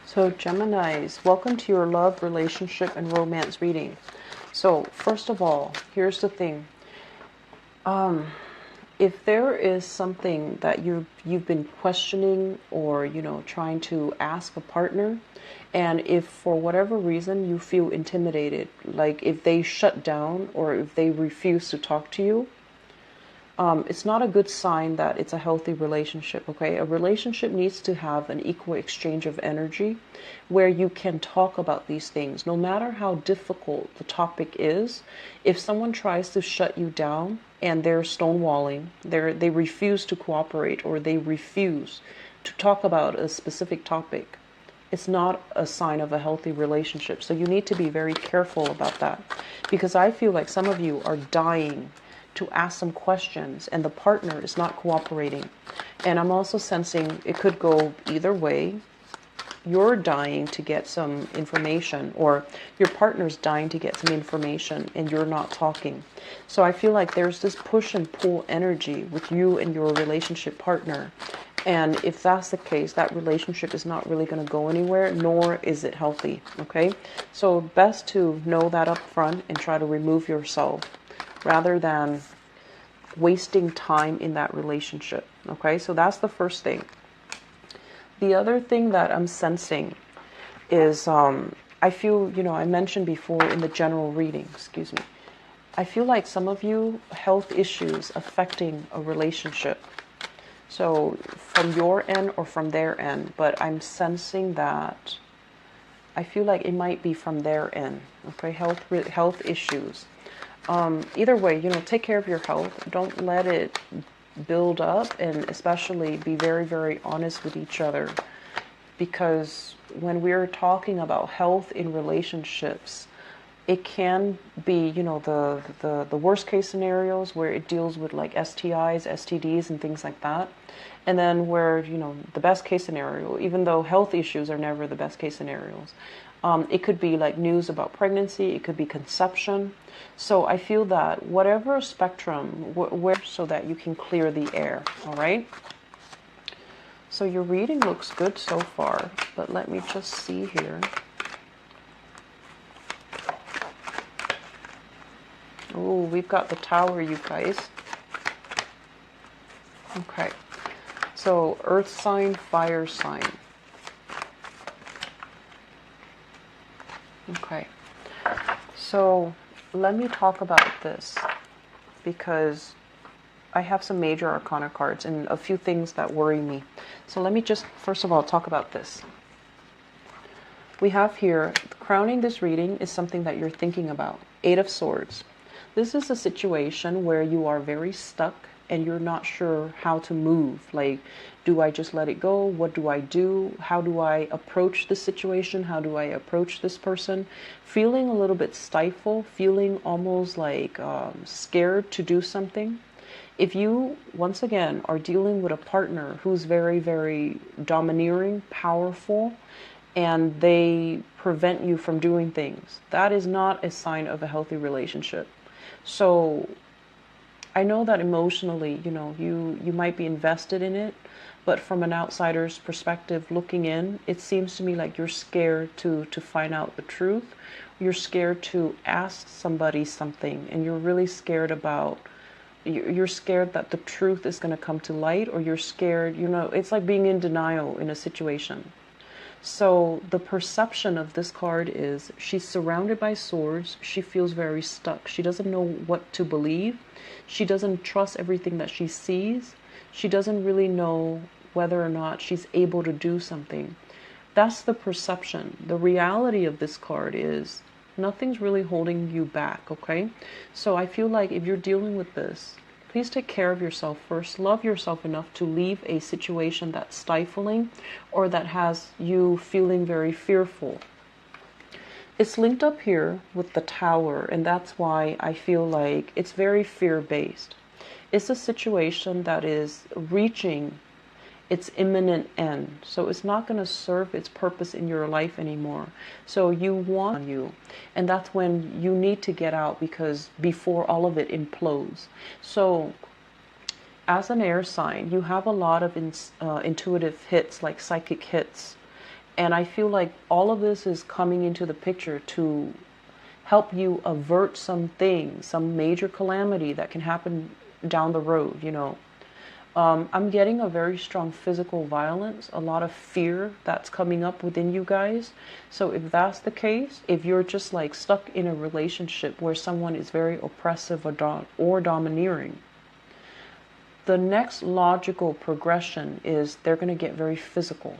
So Geminis, welcome to your love, relationship, and romance reading. So first of all, here's the thing. If there is something that you've been questioning or trying to ask a partner, and if for whatever reason you feel intimidated, like if they shut down or if they refuse to talk to you, it's not a good sign that it's a healthy relationship, okay? A relationship needs to have an equal exchange of energy where you can talk about these things. No matter how difficult the topic is, if someone tries to shut you down and they're stonewalling, they refuse to cooperate or they refuse to talk about a specific topic, it's not a sign of a healthy relationship. So you need to be very careful about that, because I feel like some of you are dying to ask some questions and the partner is not cooperating. And I'm also sensing it could go either way. You're dying to get some information, or your partner's dying to get some information and you're not talking. So I feel like there's this push and pull energy with you and your relationship partner. And if that's the case, that relationship is not really going to go anywhere, nor is it healthy. Okay? So best to know that up front and try to remove yourself rather than wasting time in that relationship. Okay, so that's the first thing. The other thing that I'm sensing is I feel, I mentioned before in the general reading, I feel like some of you health issues affecting a relationship. So from your end or from their end, but I'm sensing that I feel like it might be from their end. Okay, health issues. Either way, take care of your health. Don't let it build up, and especially be very, very honest with each other. Because when we're talking about health in relationships, it can be, the worst case scenarios where it deals with like STIs, STDs, and things like that. And then where, the best case scenario, even though health issues are never the best case scenarios, it could be like news about pregnancy, it could be conception. So I feel that whatever spectrum, where so that you can clear the air, all right? So your reading looks good so far, but let me just see here. Oh, we've got the Tower, you guys. Okay. So earth sign, fire sign. Okay. So let me talk about this, because I have some major arcana cards and a few things that worry me. So let me just first of all talk about this. We have here, crowning this reading is something that you're thinking about. Eight of Swords. This is a situation where you are very stuck and you're not sure how to move. Like, do I just let it go? What do I do? How do I approach this situation? How do I approach this person? Feeling a little bit stifled, feeling almost like scared to do something. If you, once again, are dealing with a partner who's very, very domineering, powerful, and they prevent you from doing things, that is not a sign of a healthy relationship. So I know that emotionally, you might be invested in it, but from an outsider's perspective looking in, it seems to me like you're scared to find out the truth. You're scared to ask somebody something, and you're really scared about, you're scared that the truth is going to come to light, or you're scared, it's like being in denial in a situation. So the perception of this card is she's surrounded by swords. She feels very stuck. She doesn't know what to believe. She doesn't trust everything that she sees. She doesn't really know whether or not she's able to do something. That's the perception. The reality of this card is nothing's really holding you back, okay? So I feel like if you're dealing with this, please take care of yourself first. Love yourself enough to leave a situation that's stifling or that has you feeling very fearful. It's linked up here with the Tower, and that's why I feel like it's very fear-based. It's a situation that is reaching its imminent end. So it's not going to serve its purpose in your life anymore. So you want you. And that's when you need to get out, because before all of it implodes. So as an air sign, you have a lot of intuitive hits, like psychic hits. And I feel like all of this is coming into the picture to help you avert something, some major calamity that can happen down the road, you know. I'm getting a very strong physical violence, a lot of fear that's coming up within you guys. So if that's the case, if you're just like stuck in a relationship where someone is very oppressive or domineering, the next logical progression is they're going to get very physical.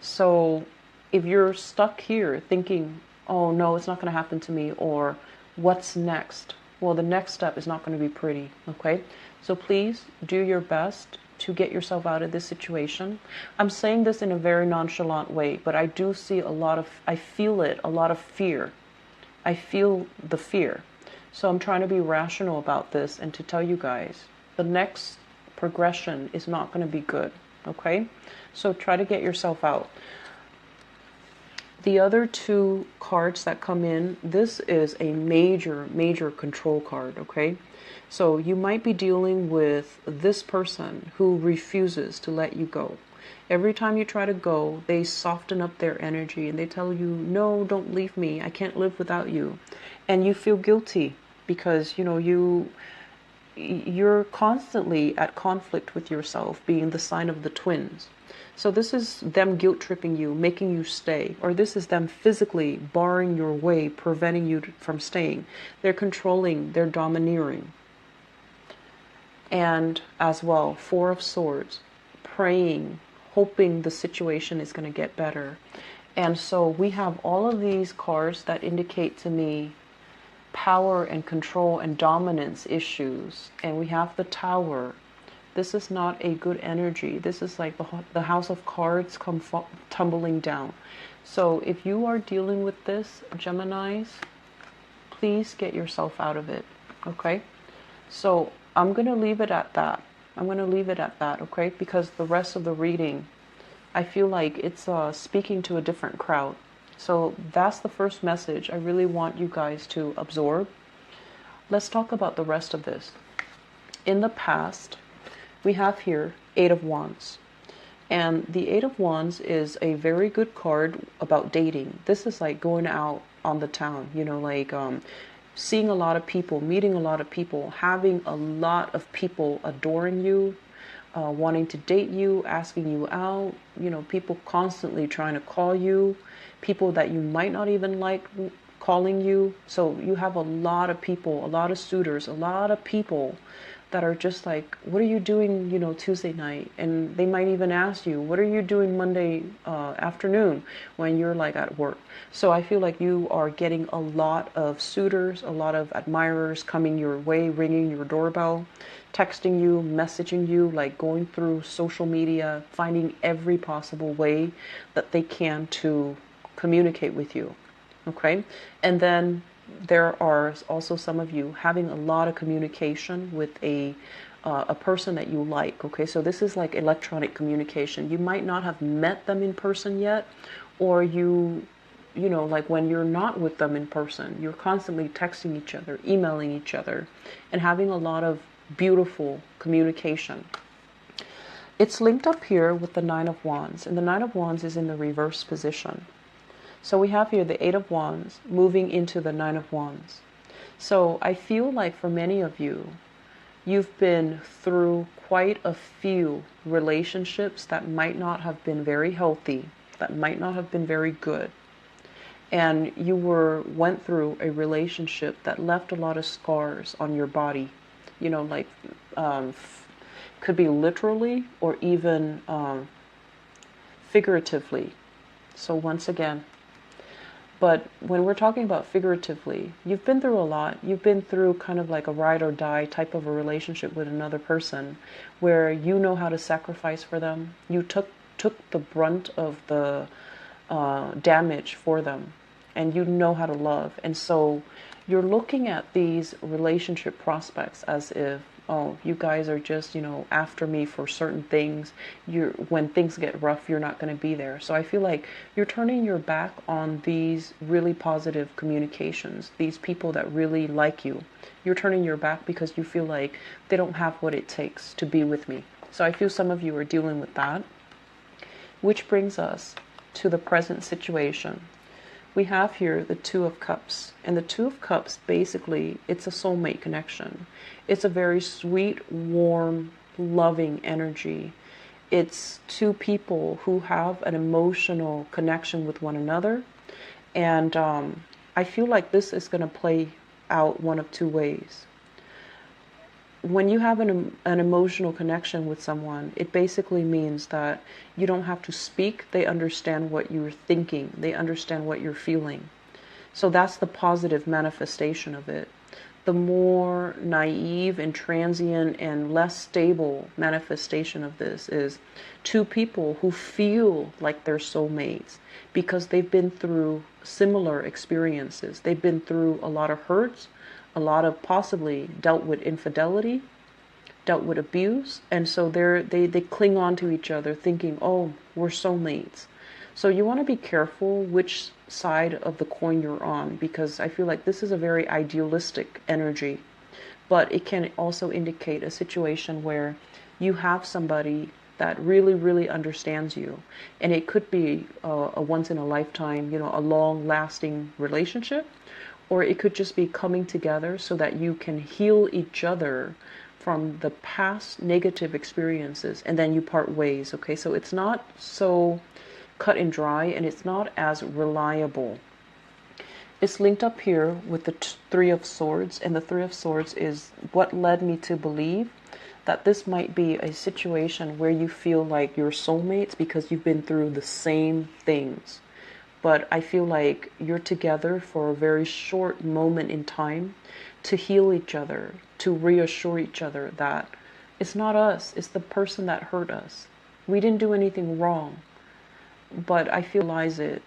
So if you're stuck here thinking, oh no, it's not going to happen to me, or what's next? Well, the next step is not going to be pretty, okay? So please do your best to get yourself out of this situation. I'm saying this in a very nonchalant way, but I do see I feel it, a lot of fear. I feel the fear. So I'm trying to be rational about this and to tell you guys, the next progression is not going to be good, okay? So try to get yourself out. The other two cards that come in, this is a major control card, okay? So you might be dealing with this person who refuses to let you go. Every time you try to go, they soften up their energy and they tell you, no, don't leave me. I can't live without you. And you feel guilty because, you know, you're constantly at conflict with yourself, being the sign of the twins. So this is them guilt tripping you, making you stay, or this is them physically barring your way, preventing you from staying. They're controlling, they're domineering. And as well, Four of Swords, praying, hoping the situation is going to get better. And so we have all of these cards that indicate to me power and control and dominance issues. And we have the Tower. This is not a good energy. This is like the House of Cards come tumbling down. So if you are dealing with this, Geminis, please get yourself out of it, okay? So I'm going to leave it at that. I'm going to leave it at that, okay? Because the rest of the reading, I feel like it's speaking to a different crowd. So that's the first message I really want you guys to absorb. Let's talk about the rest of this. In the past, we have here Eight of Wands. And the Eight of Wands is a very good card about dating. This is like going out on the town, you know, like seeing a lot of people, meeting a lot of people, having a lot of people adoring you, wanting to date you, asking you out, you know, people constantly trying to call you, people that you might not even like calling you. So you have a lot of people, a lot of suitors, a lot of people that are just like, what are you doing, you know, Tuesday night? And they might even ask you, what are you doing Monday afternoon when you're like at work? So I feel like you are getting a lot of suitors, a lot of admirers coming your way, ringing your doorbell, texting you, messaging you, like going through social media, finding every possible way that they can to communicate with you, okay? And then there are also some of you having a lot of communication with a person that you like, okay? So this is like electronic communication. You might not have met them in person yet, or you know, like when you're not with them in person, you're constantly texting each other, emailing each other, and having a lot of beautiful communication. It's linked up here with the Nine of Wands, and the Nine of Wands is in the reverse position. So we have here the Eight of Wands moving into the Nine of Wands. So I feel like for many of you, you've been through quite a few relationships that might not have been very healthy, that might not have been very good. And you went through a relationship that left a lot of scars on your body, you know, like could be literally or even figuratively. So once again, but when we're talking about figuratively, you've been through a lot. You've been through kind of like a ride or die type of a relationship with another person where you know how to sacrifice for them. You took the brunt of the damage for them, and you know how to love. And so you're looking at these relationship prospects as if, oh, you guys are just, you know, after me for certain things. When things get rough, you're not going to be there. So I feel like you're turning your back on these really positive communications, these people that really like you. You're turning your back because you feel like they don't have what it takes to be with me. So I feel some of you are dealing with that. Which brings us to the present situation, we have here the Two of Cups. And the Two of Cups, basically, it's a soulmate connection. It's a very sweet, warm, loving energy. It's two people who have an emotional connection with one another. And I feel like this is going to play out one of two ways. When you have an emotional connection with someone, it basically means that you don't have to speak. They understand what you're thinking. They understand what you're feeling. So that's the positive manifestation of it. The more naive and transient and less stable manifestation of this is two people who feel like they're soulmates because they've been through similar experiences. They've been through a lot of hurts, a lot of possibly dealt with infidelity, dealt with abuse, and so they cling on to each other thinking, oh, we're soulmates. So you want to be careful which side of the coin you're on, because I feel like this is a very idealistic energy, but it can also indicate a situation where you have somebody that really, really understands you, and it could be a once in a lifetime, a long lasting relationship, or it could just be coming together so that you can heal each other from the past negative experiences, and then you part ways. Okay, so it's not so cut and dry, and it's not as reliable. It's linked up here with the Three of Swords, and the Three of Swords is what led me to believe that this might be a situation where you feel like you're soulmates because you've been through the same things. But I feel like you're together for a very short moment in time to heal each other, to reassure each other that it's not us, it's the person that hurt us. We didn't do anything wrong, but I feel it.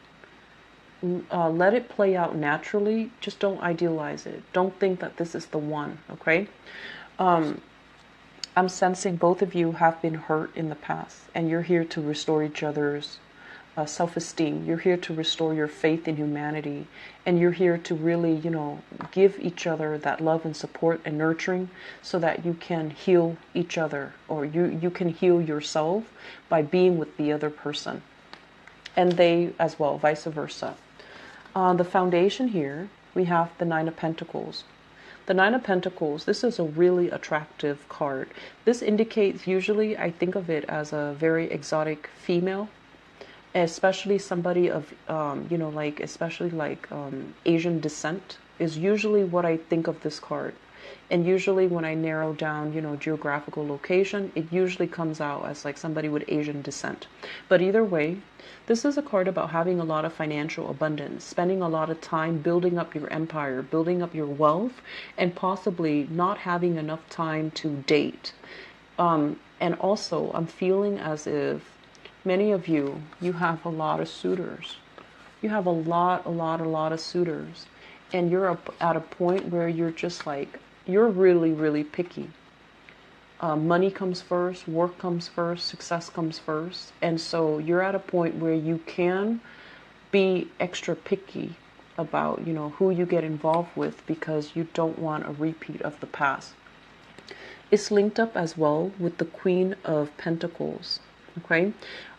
Let it play out naturally. Just don't idealize it. Don't think that this is the one, okay? I'm sensing both of you have been hurt in the past, and you're here to restore each other's self-esteem. You're here to restore your faith in humanity, and you're here to really, give each other that love and support and nurturing so that you can heal each other, or you can heal yourself by being with the other person, and they as well, vice versa. On the foundation here, we have the Nine of Pentacles. The Nine of Pentacles, this is a really attractive card. This indicates, usually I think of it as a very exotic female, especially somebody of, Asian descent is usually what I think of this card. And usually when I narrow down, geographical location, it usually comes out as like somebody with Asian descent. But either way, this is a card about having a lot of financial abundance, spending a lot of time building up your empire, building up your wealth, and possibly not having enough time to date. And also, I'm feeling as if many of you have a lot of suitors. You have a lot of suitors. And you're at a point where you're just like, you're really, really picky. Money comes first, work comes first, success comes first. And so you're at a point where you can be extra picky about, who you get involved with, because you don't want a repeat of the past. It's linked up as well with the Queen of Pentacles. Okay.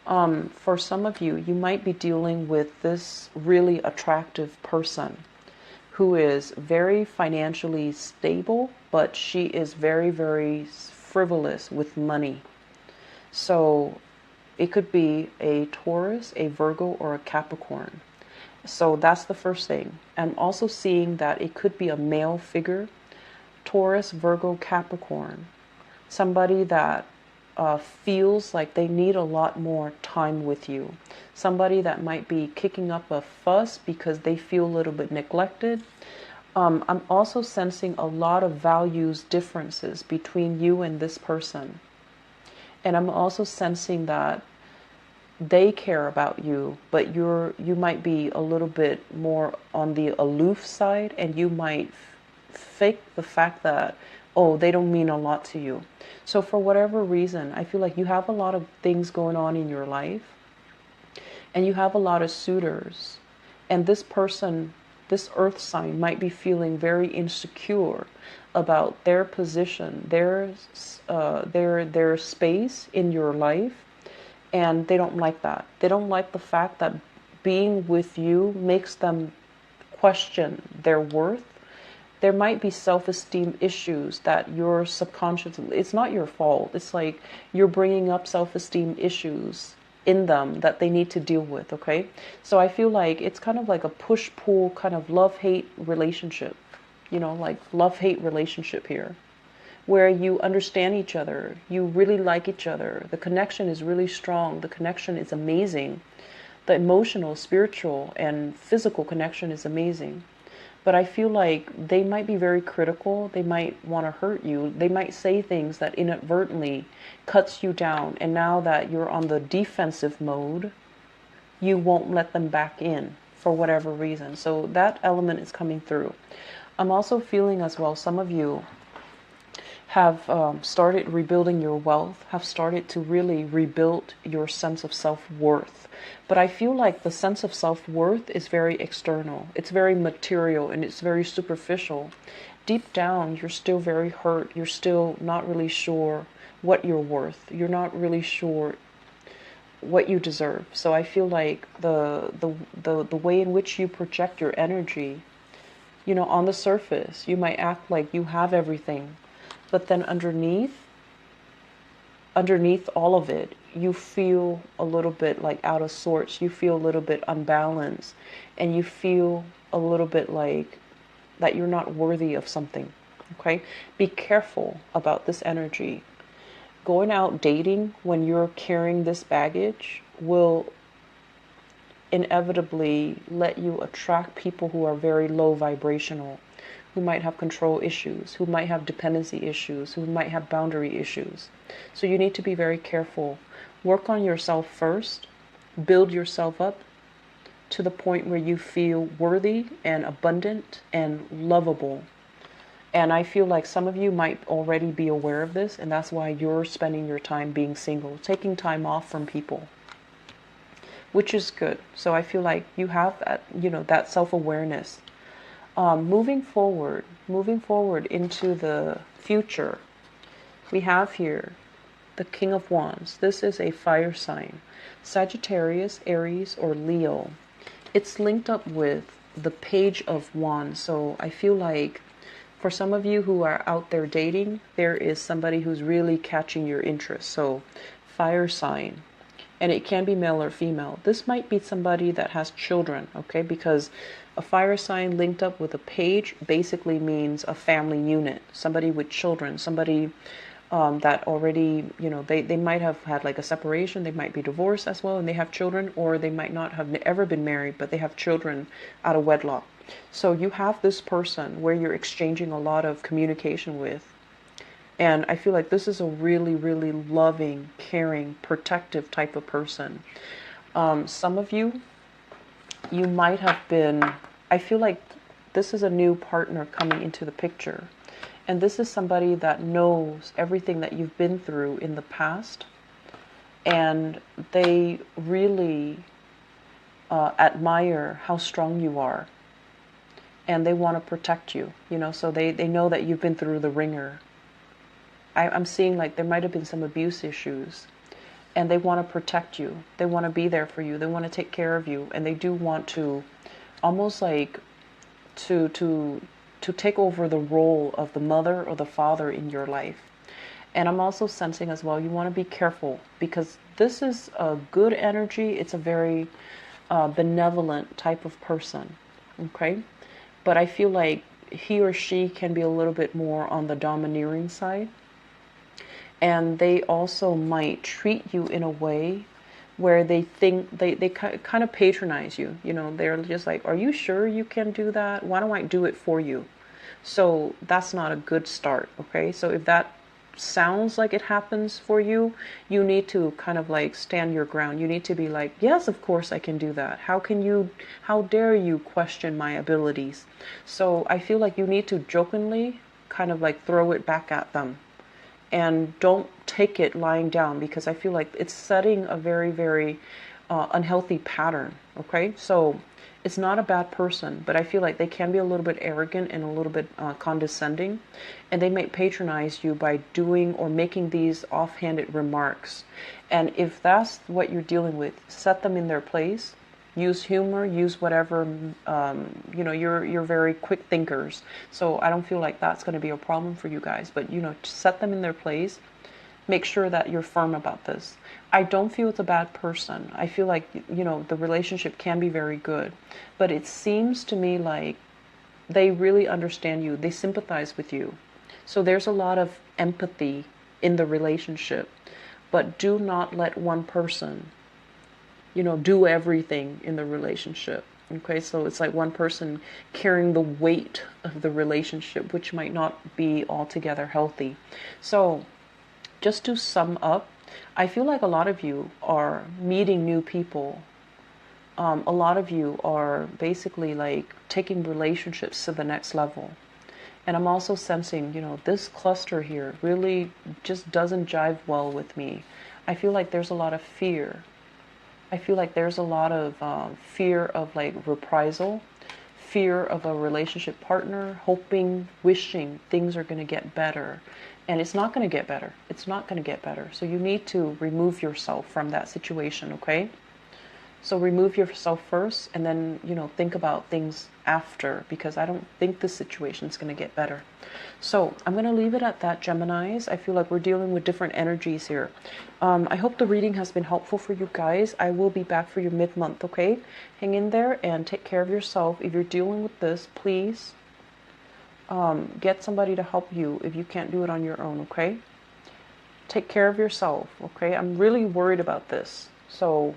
For some of you, you might be dealing with this really attractive person who is very financially stable, but she is very, very frivolous with money. So it could be a Taurus, a Virgo, or a Capricorn. So that's the first thing. I'm also seeing that it could be a male figure, Taurus, Virgo, Capricorn. Somebody that feels like they need a lot more time with you. Somebody that might be kicking up a fuss because they feel a little bit neglected. I'm also sensing a lot of values differences between you and this person. And I'm also sensing that they care about you, but you might be a little bit more on the aloof side, and you might fake the fact that, oh, they don't mean a lot to you. So for whatever reason, I feel like you have a lot of things going on in your life, and you have a lot of suitors, and this person, this earth sign, might be feeling very insecure about their position, their space in your life, And they don't like that. They don't like the fact that being with you makes them question their worth. There might be self-esteem issues that your subconscious, it's not your fault. It's like you're bringing up self-esteem issues in them that they need to deal with, okay? So I feel like it's kind of like a push-pull kind of love-hate relationship, like love-hate relationship here, where you understand each other, you really like each other, the connection is really strong, the connection is amazing, the emotional, spiritual, and physical connection is amazing. But I feel like they might be very critical. They might want to hurt you. They might say things that inadvertently cuts you down. And now that you're on the defensive mode, you won't let them back in for whatever reason. So that element is coming through. I'm also feeling as well, some of you have started rebuilding your wealth, have started to really rebuild your sense of self-worth. But I feel like the sense of self-worth is very external. It's very material and it's very superficial. Deep down, you're still very hurt. You're still not really sure what you're worth. You're not really sure what you deserve. So I feel like the way in which you project your energy, on the surface, you might act like you have everything. But then underneath all of it, you feel a little bit like out of sorts. You feel a little bit unbalanced. And you feel a little bit like that you're not worthy of something. Okay? Be careful about this energy. Going out dating when you're carrying this baggage will inevitably let you attract people who are very low vibrational, who might have control issues, who might have dependency issues, who might have boundary issues. So you need to be very careful. Work on yourself first. Build yourself up to the point where you feel worthy and abundant and lovable. And I feel like some of you might already be aware of this, and that's why you're spending your time being single, taking time off from people, which is good. So I feel like you have that, that self-awareness. Moving forward into the future, we have here the King of Wands. This is a fire sign, Sagittarius, Aries, or Leo. It's linked up with the Page of Wands. So I feel like for some of you who are out there dating, there is somebody who's really catching your interest. So fire sign. And it can be male or female. This might be somebody that has children, okay? Because a fire sign linked up with a page basically means a family unit. Somebody with children, somebody that already, they might have had like a separation. They might be divorced as well and they have children, or they might not have ever been married, but they have children out of wedlock. So you have this person where you're exchanging a lot of communication with. And I feel like this is a really, really loving, caring, protective type of person. Some of you might have been, I feel like this is a new partner coming into the picture. And this is somebody that knows everything that you've been through in the past. And they really admire how strong you are. And they want to protect you, so they know that you've been through the ringer. I'm seeing like there might have been some abuse issues, and they want to protect you. They want to be there for you. They want to take care of you, and they do want to almost like to take over the role of the mother or the father in your life. And I'm also sensing as well, you want to be careful because this is a good energy. It's a very benevolent type of person, okay? But I feel like he or she can be a little bit more on the domineering side. And they also might treat you in a way where they think they kind of patronize you. They're just like, are you sure you can do that? Why don't I do it for you? So that's not a good start, okay? So if that sounds like it happens for you, you need to kind of like stand your ground. You need to be like, yes, of course I can do that. How dare you question my abilities? So I feel like you need to jokingly kind of like throw it back at them. And don't take it lying down, because I feel like it's setting a very, very unhealthy pattern. Okay, so it's not a bad person, but I feel like they can be a little bit arrogant and a little bit condescending, and they might patronize you by doing or making these offhanded remarks. And if that's what you're dealing with, set them in their place. Use humor, use whatever, you're very quick thinkers. So I don't feel like that's going to be a problem for you guys, but, set them in their place. Make sure that you're firm about this. I don't feel it's a bad person. I feel like, the relationship can be very good, but it seems to me like they really understand you. They sympathize with you. So there's a lot of empathy in the relationship, but do not let one person do everything in the relationship. Okay, so it's like one person carrying the weight of the relationship, which might not be altogether healthy. So just to sum up, I feel like a lot of you are meeting new people. A lot of you are basically like taking relationships to the next level. And I'm also sensing, this cluster here really just doesn't jive well with me. I feel like there's a lot of fear. I feel like there's a lot of fear of like reprisal, fear of a relationship partner, hoping, wishing things are going to get better. And it's not going to get better. It's not going to get better. So you need to remove yourself from that situation, okay? So remove yourself first and then, think about things after, because I don't think the situation is going to get better. So I'm going to leave it at that, Geminis. I feel like we're dealing with different energies here. I hope the reading has been helpful for you guys. I will be back for you mid-month, okay? Hang in there and take care of yourself. If you're dealing with this, please get somebody to help you if you can't do it on your own, okay? Take care of yourself, okay? I'm really worried about this. So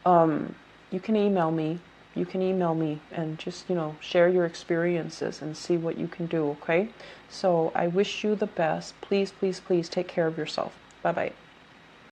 you can email me. You can email me and just, share your experiences and see what you can do, okay? So I wish you the best. Please, please, please take care of yourself. Bye-bye.